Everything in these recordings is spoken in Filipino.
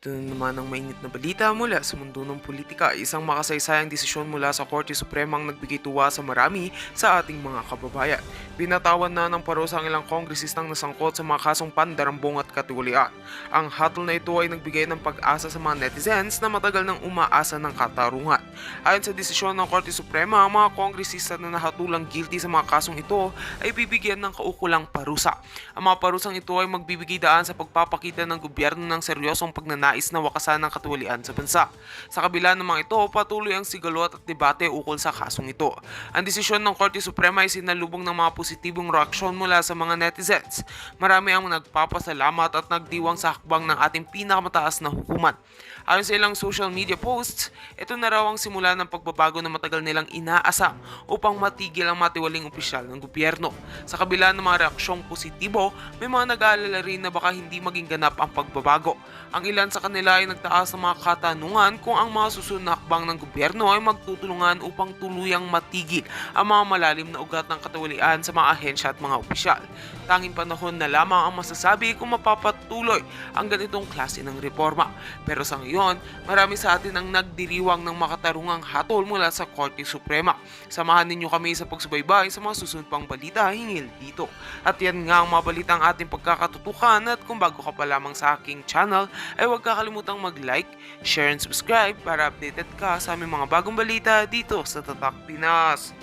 Ito na naman ang mainit na balita mula sa mundo ng politika. Isang makasaysayang desisyon mula sa Korte Suprema ang nagbigay tuwa sa marami sa ating mga kababayan. Binatawan na ng parusa ang ilang kongresistang nasangkot sa mga kasong pandarambong at katiwalian. Ang hatol na ito ay nagbigay ng pag-asa sa mga netizens na matagal nang umaasa ng katarungan. Ayon sa desisyon ng Korte Suprema, ang mga kongresista na nahatulang guilty sa mga kasong ito ay bibigyan ng kaukulang parusa. Ang mga parusang ito ay magbibigay daan sa pagpapakita ng gobyerno ng seryosong pagnanais na wakasan ng katiwalian sa bansa. Sa kabila ng mga ito, patuloy ang sigalot at debate ukol sa kasong ito. Ang desisyon ng Korte Suprema ay sinalubong ng mga positibong reaksyon mula sa mga netizens. Marami ang nagpapasalamat at nagdiwang sa hakbang ng ating pinakamataas na hukuman. Ayon sa ilang social media posts, ito na raw ang simula ng pagbabago na matagal nilang inaasam upang matigil ang matiwaling opisyal ng gobyerno. Sa kabila ng mga reaksyong positibo, may mga nag-aalala rin na baka hindi maging ganap ang pagbabago. Ang ilan sa kanila ay nagtaas ng mga katanungan kung ang mga susunod na hakbang ng gobyerno ay magtutulungan upang tuluyang matigil ang mga malalim na ugat ng katiwalian sa mga ahensya at mga opisyal. Tanging panahon na lamang ang masasabi kung mapapatuloy ang ganitong klase ng reforma. Pero sa ngayon, marami sa atin ang nagdiriwang ng makatarungang hatol mula sa Korte Suprema. Samahan ninyo kami sa pagsubaybay sa mga susunod pang balita hinggil dito. At yan nga ang mga balitang ating pagkakatutukan, at kung bago ka pa lamang sa aking channel, ay huwag kakalimutang mag-like, share and subscribe para updated ka sa aming mga bagong balita dito sa Tatak Pinas.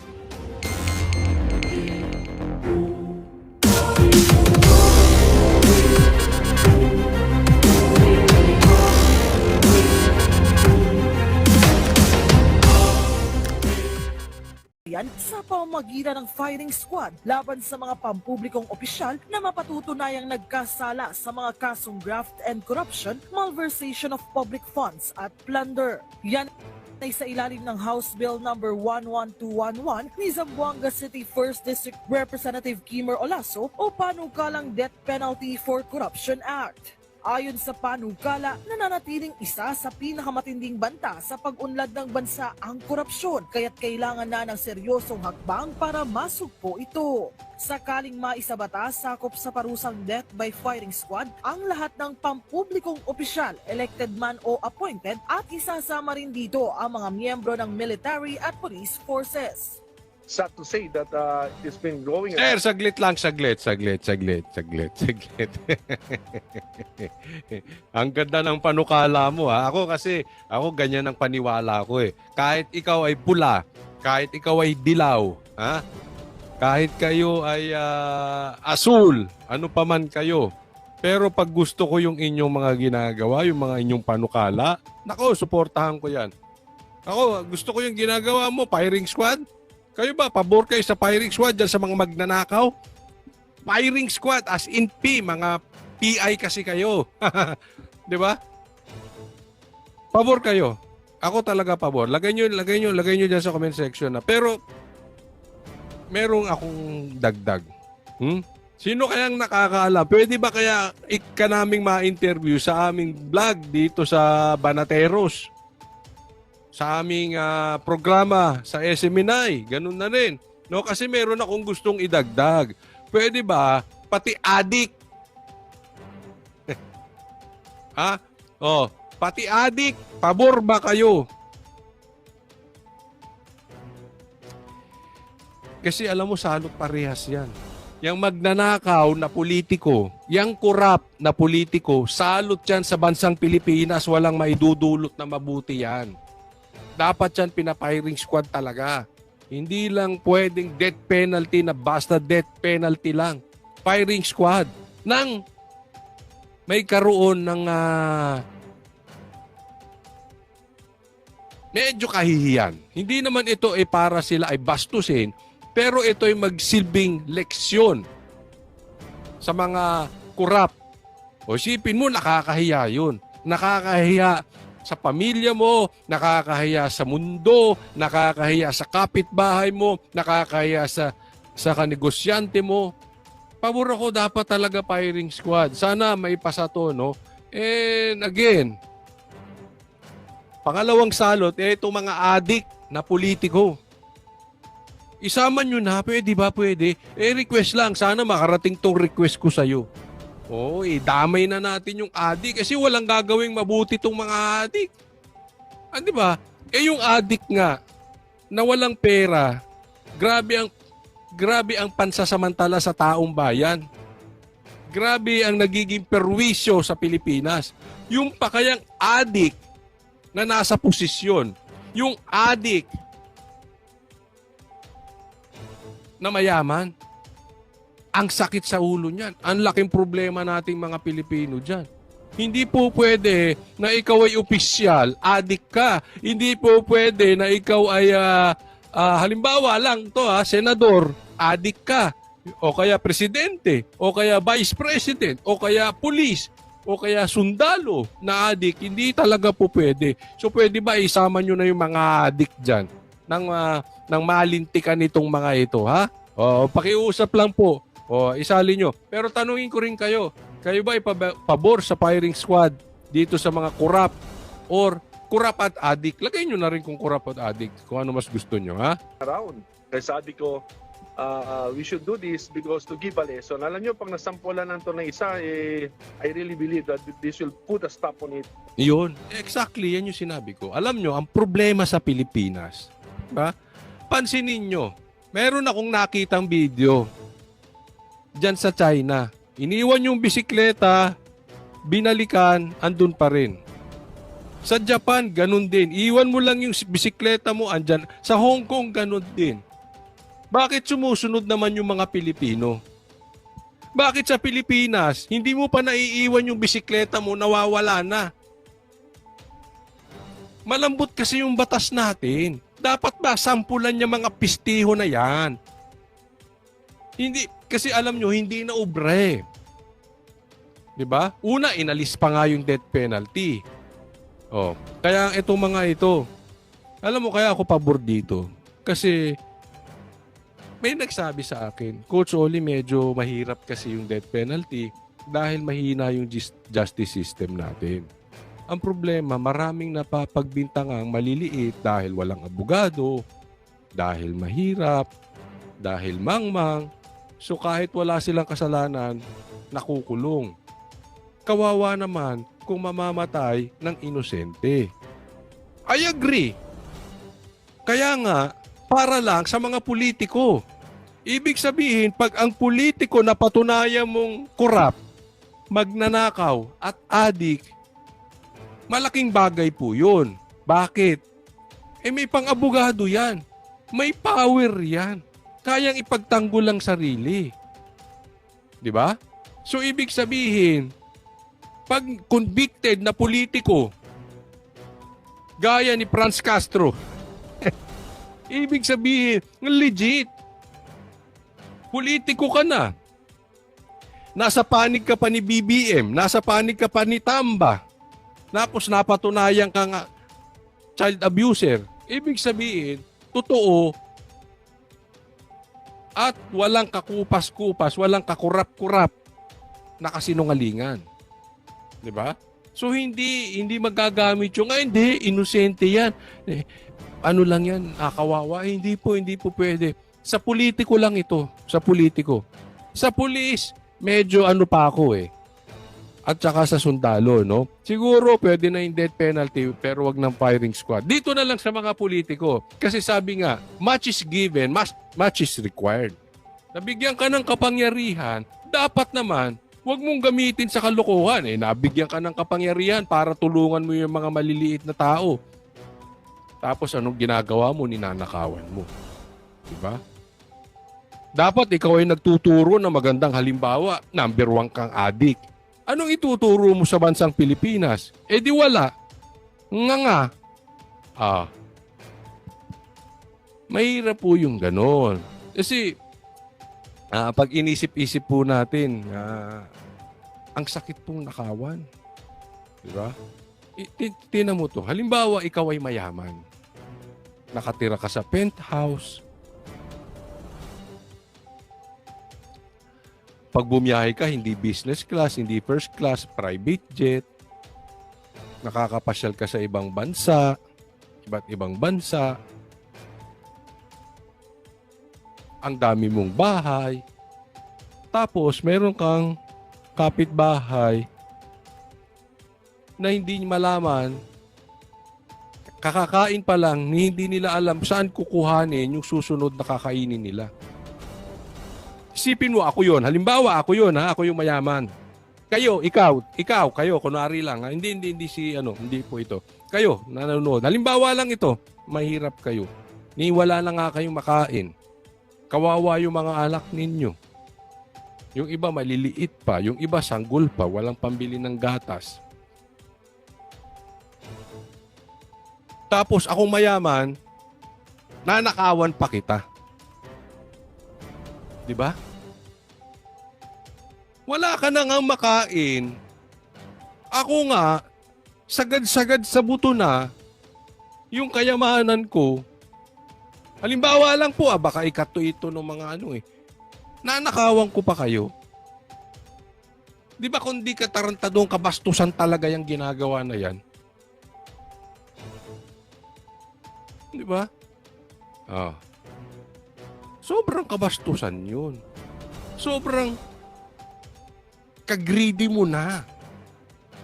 Yan sa pamamagitan ng firing squad laban sa mga pampublikong opisyal na mapatutunayang nagkasala sa mga kasong graft and corruption, malversation of public funds at plunder. Yan ay sa ilalim ng House Bill number 11211 ni Zamboanga City 1st District Representative Kimmer Olaso o Panukalang Death Penalty for Corruption Act. Ayon sa panukala, nananatiling isa sa pinakamatinding banta sa pag-unlad ng bansa ang korupsyon, kaya't kailangan na ng seryosong hakbang para masugpo ito. Sakaling maisabatas, sakop sa parusang death by firing squad ang lahat ng pampublikong opisyal, elected man o appointed, at isasama rin dito ang mga miyembro ng military at police forces. Sad to say that it's been growing. Sir, saglit. Ang ganda ng panukala mo, ha. Ako ganyan ang paniwala ko eh. Kahit ikaw ay pula, kahit ikaw ay dilaw, ha? Kahit kayo ay asul, ano pa man kayo. Pero pag gusto ko yung inyong mga ginagawa, yung mga inyong panukala, nako, suportahan ko yan. Ako, gusto ko yung ginagawa mo, firing squad. Kayo ba, pabor kayo sa firing squad dyan sa mga magnanakaw? Firing squad, as in P, mga PI kasi kayo. Di ba? Pabor kayo. Ako talaga pabor. Lagay nyo dyan sa comment section na. Pero, merong akong dagdag. Sino kayang nakakaalam? Pwede ba kaya ka naming ma-interview sa aming vlog dito sa Banateros? Sa aming programa sa SMNI, ganun na rin. No, kasi meron akong gustong idagdag. Pwede ba pati adik? Ha? Oh, pati adik, pabor ba kayo? Kasi alam mo, salot parehas yan. Yang magnanakaw na politiko, yang korap na politiko, salot yan sa bansang Pilipinas, walang maidudulot na mabuti yan. Dapat yan pina-firing squad talaga. Hindi lang pwedeng death penalty na basta death penalty lang. Firing squad nang may karoon ng medyo kahihiyan. Hindi naman ito ay para sila ay bastusin, pero ito ay magsilbing leksyon sa mga korap. O isipin mo, nakakahiya yun. Nakakahiya sa pamilya mo, nakakahiya sa mundo, nakakahiya sa kapitbahay mo, nakakahiya sa kanegosyante mo. Pabor ako, dapat talaga firing squad. Sana maipasa to, no? And again, pangalawang salot, itong mga adik na politiko. Isama nyo na, pwede ba? Pwede. Request lang. Sana makarating tong request ko sa'yo. Oo, damay na natin yung adik kasi walang gagawing mabuti tong mga adik. Ah, di ba? Yung adik nga na walang pera, grabe ang pansasamantala sa taong bayan. Grabe ang nagiging perwisyo sa Pilipinas. Yung pa kayang adik na nasa posisyon, yung adik na mayaman, ang sakit sa ulo niyan. Ang laking problema nating mga Pilipino dyan. Hindi po pwede na ikaw ay opisyal, adik ka. Hindi po pwede na ikaw ay, halimbawa lang to senador, adik ka. O kaya presidente, o kaya vice president, o kaya pulis, o kaya sundalo na adik. Hindi talaga po pwede. So pwede ba isama nyo na yung mga adik dyan nang malintikan itong mga ito, ha? O, pakiusap lang po. O, isali nyo. Pero tanungin ko rin kayo. Kayo ba ipabor sa firing squad dito sa mga korap or korap at adik? Lagay nyo na rin kung korap at adik. Kung ano mas gusto nyo, ha? Around. Kaya sabi ko, we should do this because to give a lesson. Alam nyo, pag nasampulan ng to ng isa, I really believe that this will put a stop on it. Yun. Exactly, yan yung sinabi ko. Alam nyo, ang problema sa Pilipinas, ba? Pansinin nyo, meron akong nakitang video dyan sa China. Iniwan yung bisikleta, binalikan, andun pa rin. Sa Japan, ganun din. Iwan mo lang yung bisikleta mo, andyan. Sa Hong Kong, ganun din. Bakit sumusunod naman yung mga Pilipino? Bakit sa Pilipinas, hindi mo pa naiiwan yung bisikleta mo, nawawala na? Malambot kasi yung batas natin. Dapat ba sampulan niya mga pistiho na yan? Hindi, kasi alam nyo, hindi na ubre. Diba? Una, inalis pa nga yung death penalty. Oh, kaya itong mga ito, alam mo kaya ako pabor dito. Kasi may nagsabi sa akin, Coach Oli, medyo mahirap kasi yung death penalty dahil mahina yung justice system natin. Ang problema, maraming napapagbintangang maliliit dahil walang abogado, dahil mahirap, dahil mangmang. So kahit wala silang kasalanan, nakukulong. Kawawa naman kung mamamatay ng inosente. I agree. Kaya nga, para lang sa mga politiko. Ibig sabihin, pag ang politiko na patunayan mong korap, magnanakaw at adik, malaking bagay po yun. Bakit? May pang-abogado yan. May power yan. Kayang ipagtanggol ang sarili. Di ba? So, ibig sabihin, pag convicted na politiko, gaya ni Franz Castro, ibig sabihin, legit. Politiko ka na. Nasa panig ka pa ni BBM, nasa panig ka pa ni Tamba, tapos napatunayan ka nga child abuser. Ibig sabihin, totoo at walang kakupas-kupas, walang kakurap-kurap na kasinungalingan. 'Di ba? So hindi magagamit yung hindi inosente 'yan. Ano lang 'yan, kawawa. Hindi po pwede. Sa politiko lang ito, sa politiko. Sa pulis, medyo ano pa ako At saka sa sundalo, no? Siguro pwede na yung death penalty pero wag ng firing squad. Dito na lang sa mga politiko. Kasi sabi nga, much is given, much is required. Nabigyan ka ng kapangyarihan, dapat naman, wag mong gamitin sa kalokohan. Nabigyan ka ng kapangyarihan para tulungan mo yung mga maliliit na tao. Tapos anong ginagawa mo? Ninanakawan mo. Diba? Dapat ikaw ay nagtuturo ng magandang halimbawa. Number 1 kang adik. Anong ituturo mo sa bansang Pilipinas? Di wala. Nga. Mahirap po yung ganon. Kasi, pag inisip-isip po natin, ang sakit pong nakawan. Diba? Tingnan mo to. Halimbawa, ikaw ay mayaman. Nakatira ka sa penthouse. Pag bumiyahe ka, hindi business class, hindi first class, private jet. Nakakapasyal ka sa ibang bansa, iba't ibang bansa. Ang dami mong bahay. Tapos, meron kang kapitbahay na hindi malaman, kakakain pa lang, hindi nila alam saan kukuhanin yung susunod na kakainin nila. Isipin mo, ako yon. Halimbawa, ako yon, ha? Ako yung mayaman. Kayo, kayo, kunwari lang. Ha? Hindi po ito. Kayo, nanonood. Halimbawa lang ito, mahirap kayo. Wala na nga kayong makain. Kawawa yung mga anak ninyo. Yung iba maliliit pa, yung iba sanggol pa, walang pambili ng gatas. Tapos akong mayaman, nanakawan pa kita. 'Di ba? Wala ka na nga makain. Ako nga, sagad-sagad sa buto na yung kayamanan ko. Halimbawa lang po, baka ito ng mga nanakawan ko pa kayo. Di ba kung di ka tarantadong kabastusan talaga yung ginagawa na yan? Di ba? Sobrang kabastusan yun. Sobrang kagreedy mo na.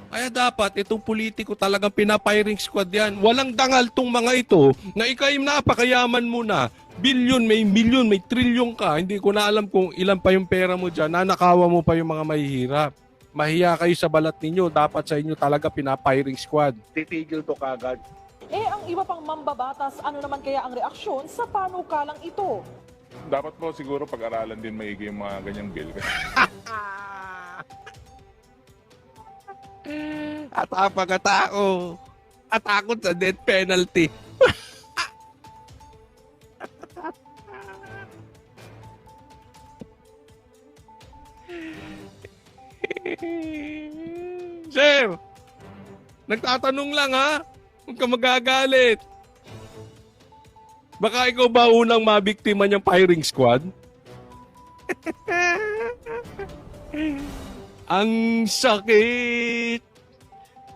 Kaya dapat itong politiko talagang pinapiring squad yan. Walang dangal tong mga ito na ikay napakayaman mo na. Bilyon, may trilyon ka. Hindi ko na alam kung ilan pa yung pera mo dyan. Nanakawa mo pa yung mga mahihirap. Mahiya kayo sa balat ninyo. Dapat sa inyo talaga pinapiring squad. Titigil to kagad. Ang iba pang mambabatas, ano naman kaya ang reaksyon sa panukalang ito? Dapat po siguro pag-aralan din maigi yung mga ganyang bill. At pagkatao, atakot sa death penalty. Sir, nagtatanong lang ha. Huwag ka magagalit. Baka ikaw ba unang mabiktima niyang firing squad? Ang sakit,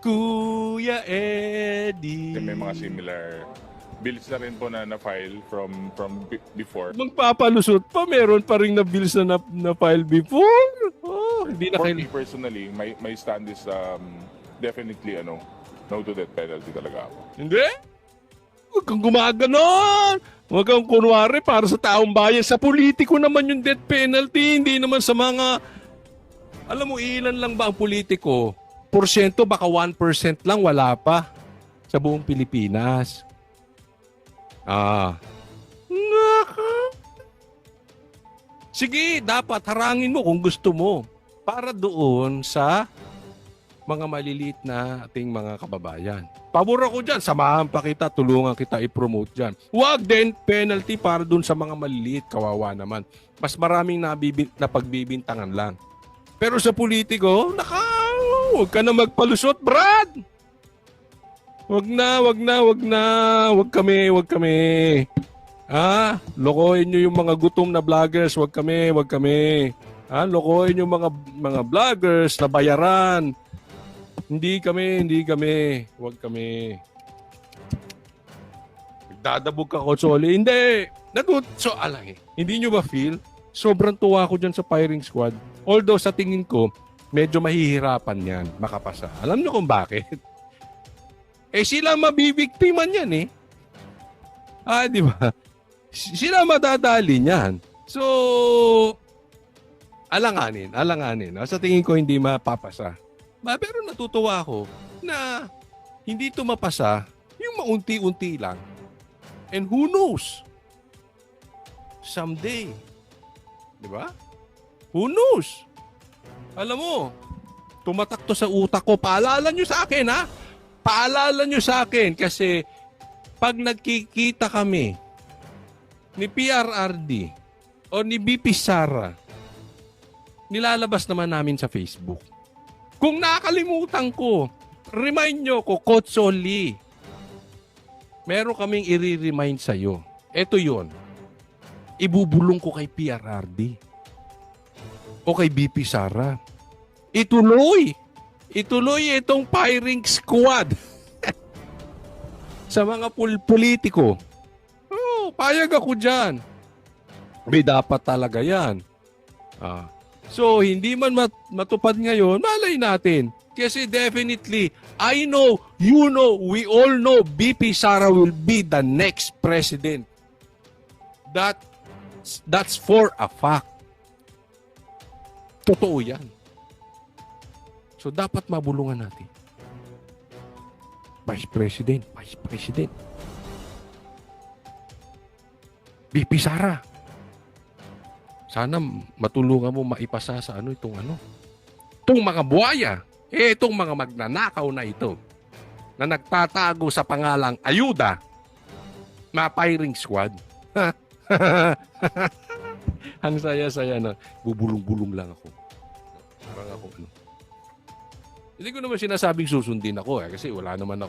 Kuya Eddie. May mga similar bills na rin po na file from before. Magpapalusot pa, meron pa rin na bills na file before. Hindi na For kayo. me personally, my stand is definitely no to death penalty talaga ako. Hindi? Huwag kang gumaganon. Huwag kang kunwari para sa taong bayan. Sa politiko naman yung death penalty. Hindi naman sa mga... Alam mo, ilan lang ba ang politiko? Porsyento, baka 1% lang, wala pa. Sa buong Pilipinas. Naka. Sige, dapat harangin mo kung gusto mo. Para doon sa mga maliliit na ating mga kababayan. Pabor ako dyan. Samahan pa kita, tulungan kita i-promote dyan. Huwag din penalty para dun sa mga maliliit. Kawawa naman. Mas maraming napagbibintangan lang. Pero sa politiko, huwag ka na magpalusot, Brad! Huwag kami. Lokohin nyo yung mga gutom na vloggers. Huwag kami. Lokohin yung mga vloggers na bayaran. Hindi kami. Huwag kami. Nagdadabog ka, Kotsoli. Hindi. Hindi nyo ba feel? Sobrang tuwa ko dyan sa firing squad. Although sa tingin ko, medyo mahihirapan yan makapasa. Alam nyo kung bakit? Sila mabibiktiman yan di ba? Sila madadali niyan. So, alanganin. Sa tingin ko hindi mapapasa. Pero natutuwa ako na hindi ito mapasa yung maunti-unti lang. And who knows? Someday. Di ba? Who knows? Alam mo, tumatak to sa utak ko. Paalala nyo sa akin, ha? Paalala nyo sa akin kasi pag nagkikita kami ni PRRD o ni BP Sara, nilalabas naman namin sa Facebook. Kung nakalimutan ko, remind nyo ko, Kotsoli. Meron kaming i-remind sa'yo. Ito yon. Ibubulong ko kay PRRD o kay BP Sara. Ituloy itong firing squad sa mga politiko. Payag ako dyan. May dapat talaga yan. So, hindi man matupad ngayon, malay natin. Kasi definitely, I know, you know, we all know BP Sara will be the next president. That's for a fact. Totoo yan. So, dapat mabulungan natin. Vice President. BP Sara. Sana matulungan mo maipasa sa itong mga buhaya, itong mga magnanakaw na ito na nagtatago sa pangalang ayuda na firing squad. Ang saya-saya na bubulong-bulong lang ako. Parang ako Hindi ko naman sinasabing susundin ako kasi wala naman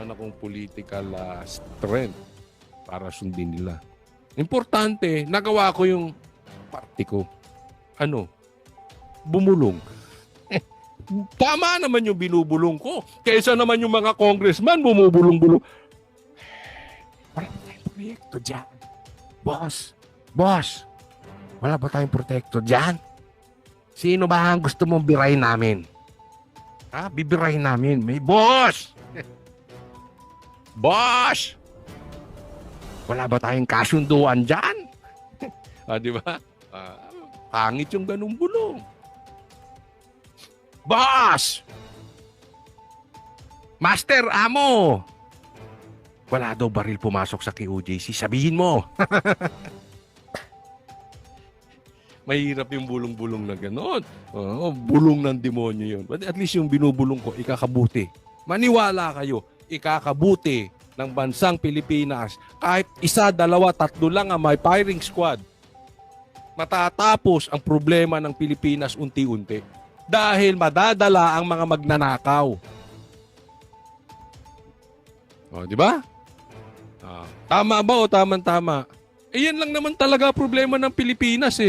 akong political strength para sundin nila. Importante, nagawa ko yung party ko. Bumulong. Tama naman yung binubulong ko. Kaysa naman yung mga congressman bumubulong-bulong. Wala ba tayong proyekto dyan? Boss, wala ba tayong proyekto dyan? Sino ba ang gusto mong birahin namin? Bibirahin namin. May boss! Boss! Wala ba tayong kasunduan dyan? Di ba? Pangit yung ganung bulong. Boss! Master, amo! Wala daw baril pumasok sa KOJC. Sabihin mo. Mahirap yung bulong-bulong na gano'n. Bulong ng demonyo yun. But at least yung binubulong ko, ikakabuti. Maniwala kayo, ikakabuti ng bansang Pilipinas. Kahit 1, 2, 3 lang ang may firing squad, matatapos ang problema ng Pilipinas unti-unti. Dahil madadala ang mga magnanakaw. Di ba? Tama ba o tama-tama? Yan lang naman talaga problema ng Pilipinas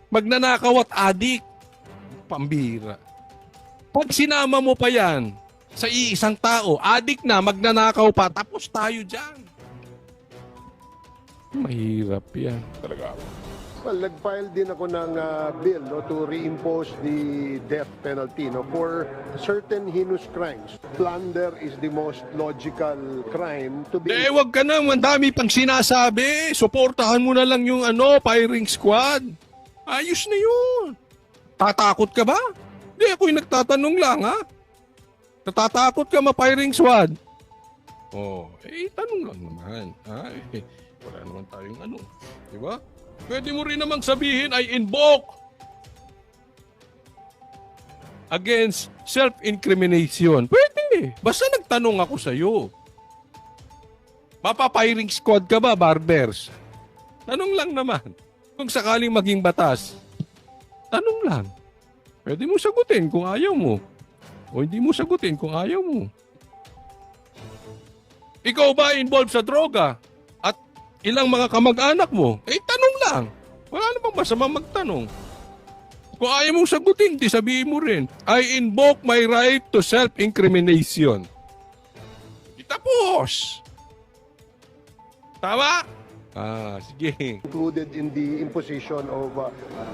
Magnanakaw at adik. Pambira. Pag sinama mo pa yan sa iisang tao, adik na, magnanakaw pa, tapos tayo dyan. Mahirap yan. Talaga. Well, nag-file din ako ng bill to reimpose the death penalty for certain heinous crimes. Plunder is the most logical crime to be... Wag ka na, ang dami pang sinasabi. Suportahan mo na lang yung firing squad. Ayos na yun. Tatakot ka ba? Hindi, ako yung nagtatanong lang, Natatakot ka ma-firing squad? Tanong lang naman. Wala naman tayong Di ba? Pwede mo rin namang sabihin ay invoke against self-incrimination. Pwede. Basta nagtanong ako sa'yo. Mapa-firing squad ka ba, barbers? Tanong lang naman. Kung sakaling maging batas, tanong lang. Pwede mo sagutin kung ayaw mo. O hindi mo sagutin kung ayaw mo. Ikaw ba involved sa droga? At ilang mga kamag-anak mo? Tanong lang. Wala namang masama magtanong. Kung ayaw mong sagutin, di sabihin mo rin, I invoke my right to self-incrimination. Tapos. Tama? Sige. Included in the imposition of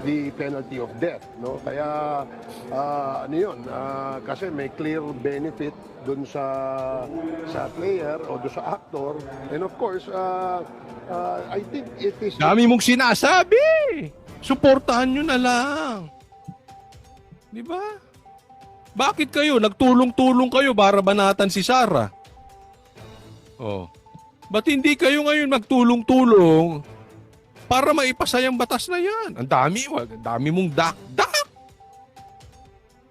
the penalty of death, no? Kaya kasi may clear benefit dun sa player o dun sa actor, and of course I think it is... Dami mong sinasabi. Suportahan nyo na lang. Di ba? Bakit kayo nagtulong-tulong kayo para banatan si Sara? Ba't hindi kayo ngayon magtulong-tulong para maipasa yung batas na yan? Ang dami mong dak-dak.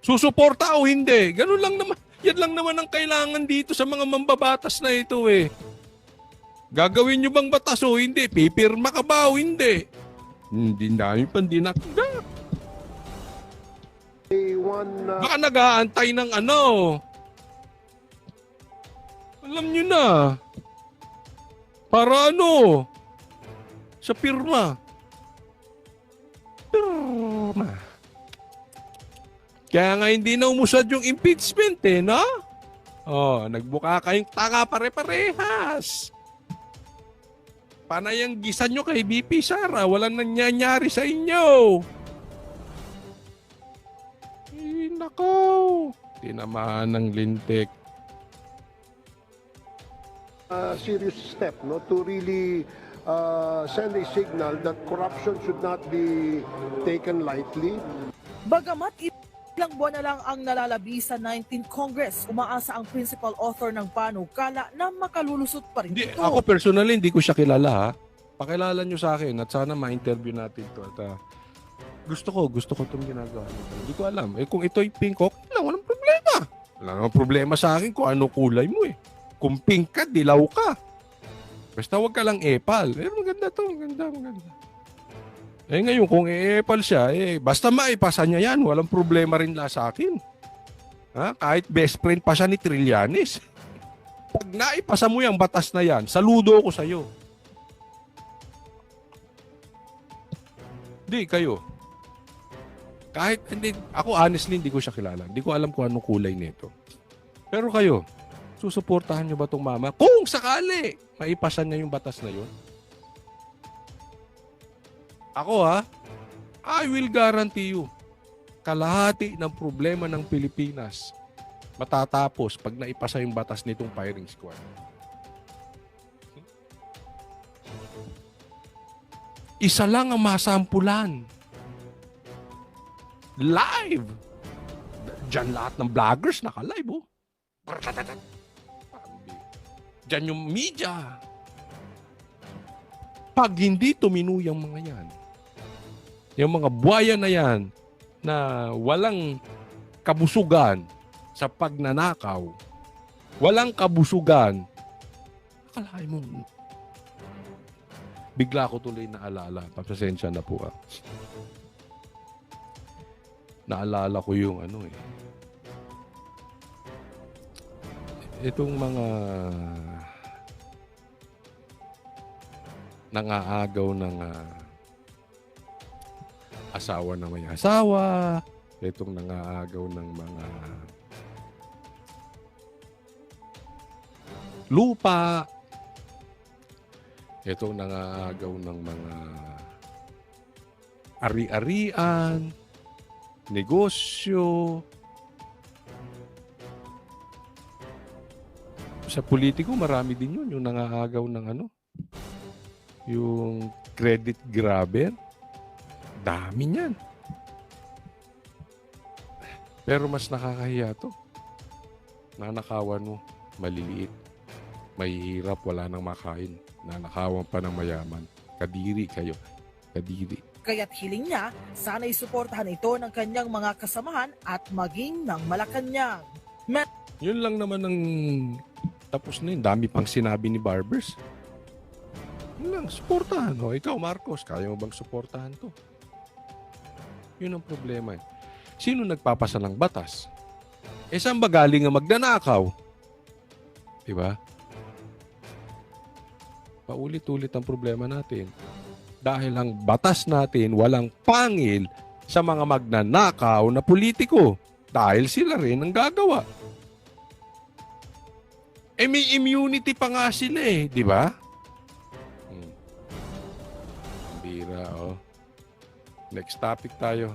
Susuporta o hindi? Ganun lang naman. Yan lang naman ang kailangan dito sa mga mambabatas na ito Gagawin nyo bang batas o hindi? Pipirma ka ba o hindi? Hindi dami pang dinakdak. Baka nag-aantay ng Alam nyo na. Para sa pirma. Kaya nga hindi na umusad yung impeachment no? Nagbuka kayong tanga pare-parehas. Panay ang gisan nyo kay BP Sara. Walang nangyayari sa inyo. nako. Tinamaan ng lintik. Serious step to really send a signal that corruption should not be taken lightly. Bagamat ilang buwan na lang ang nalalabi sa 19th Congress, umaasa ang principal author ng panukala na makalulusot pa rin Hindi, ito. ako personally, hindi ko siya kilala ha. Pakilala nyo sa akin at sana ma-interview natin to. At gusto ko itong ginagawa nito. Hindi ko alam. Kung ito'y pink, okay lang, walang problema. Wala namang problema sa akin kung ano kulay mo eh. Kung pink ka, dilaw ka. Basta wag ka lang epal. Maganda to, maganda. Ngayon, kung epal siya, basta maipasa niya yan, walang problema rin la sa akin. Ha? Kahit best friend pa siya ni Trillanes. Pag naipasa mo yung batas na yan, saludo ko sa'yo. Hindi, kayo. Kahit, hindi, ako honestly, hindi ko siya kilala. Hindi ko alam kung anong kulay nito. Pero kayo, susuportahan nyo ba itong mama? Kung sakali, maipasan niya yung batas na yun. Ako I will guarantee you, kalahati ng problema ng Pilipinas matatapos pag naipasa yung batas nitong firing squad. Isa lang ang masampulan. Live! Diyan lahat ng vloggers naka-live, oh. Diyan yung media. Pag hindi tuminuyang mga yan, yung mga buhaya na yan na walang kabusugan sa pagnanakaw, walang kabusugan, akalain mo, bigla ko tuloy naalala, pasensya na po naalala ko yung itong mga nangaagaw ng asawa na may asawa, itong nangaagaw ng mga lupa, itong nangaagaw ng mga ari-arian, negosyo. Sa politiko, marami din yun, yung nangaagaw ng yung credit grabber. Dami niyan. Pero mas nakakahiya to. Nanakawan mo, maliliit. Mahihirap, wala nang makain. Nanakawan pa ng mayaman. Kadiri kayo. Kadiri. Kaya't hiling niya, sana'y suportahan ito ng kanyang mga kasamahan at maging ng Malacanang. Yun lang naman ang tapos na yun. Dami pang sinabi ni Barbers. Yun lang, suportahan. O, ikaw, Marcos, kaya mo bang suportahan to? Yun ang problema. Sino nagpapasa ng batas? Saan ba galing ang magnanakaw? Diba? Paulit-ulit ang problema natin. Dahil ang batas natin walang pangil sa mga magnanakaw na politiko. Dahil sila rin ang gagawa. May immunity pa nga sila di ba? Bira, Next topic tayo.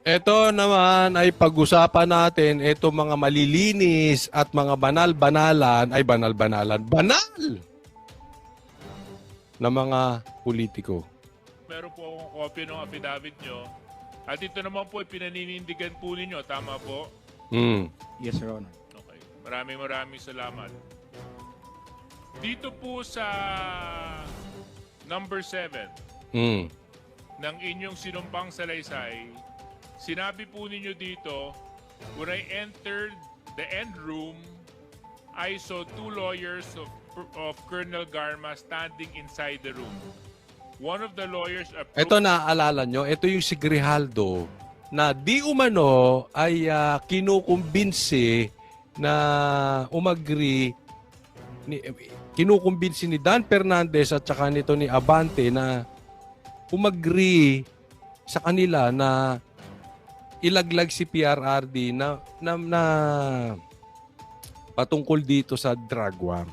Ito naman ay pag-usapan natin ito mga malilinis at mga banal-banalan, ay banal-banalan, banal na mga politiko. Meron po akong copy ng affidavit nyo. At ito naman po ay pinaninindigan po ninyo. Tama po? Yes, Your Honor. Okay. Maraming salamat. Dito po sa number 7 ng inyong sinumpang salaysay, sinabi po ninyo dito, when I entered the end room, I saw two lawyers of Colonel Garma standing inside the room. One of the lawyers approached... Ito naaalala nyo, ito yung si Grijaldo na di umano ay kinukumbinsi na kinukumbinsi ni Dan Fernandez at saka nito ni Abante na umagri sa kanila na ilaglag si PRRD na patungkol dito sa drug war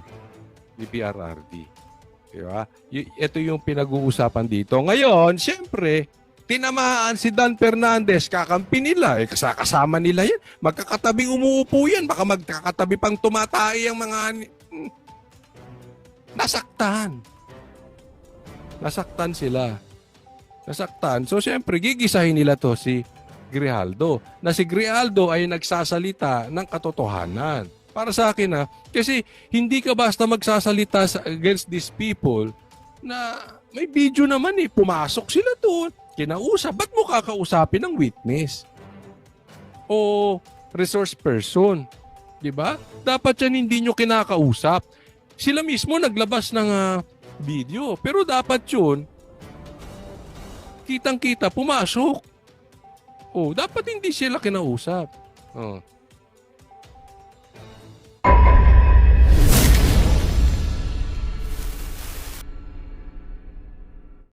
ni PRRD. Diba? Ito yung pinag-uusapan dito. Ngayon, siyempre, tinamaan si Dan Fernandez, kakampi nila, kasama nila yan. Magkakatabing umuupo yan, baka magkakatabi pang tumatay ang mga... Nasaktan. Nasaktan sila. Nasaktan. So, siyempre, gigisahin nila to si Grijaldo. Na si Grijaldo ay nagsasalita ng katotohanan. Para sa akin, kasi hindi ka basta magsasalita against these people na may video naman pumasok sila doon. Kinausap. Ba't mo kakausapin ng witness? O resource person? Diba? Dapat yan hindi nyo kinakausap. Sila mismo naglabas ng video. Pero dapat yun, kitang-kita, pumasok. Dapat hindi sila kinausap.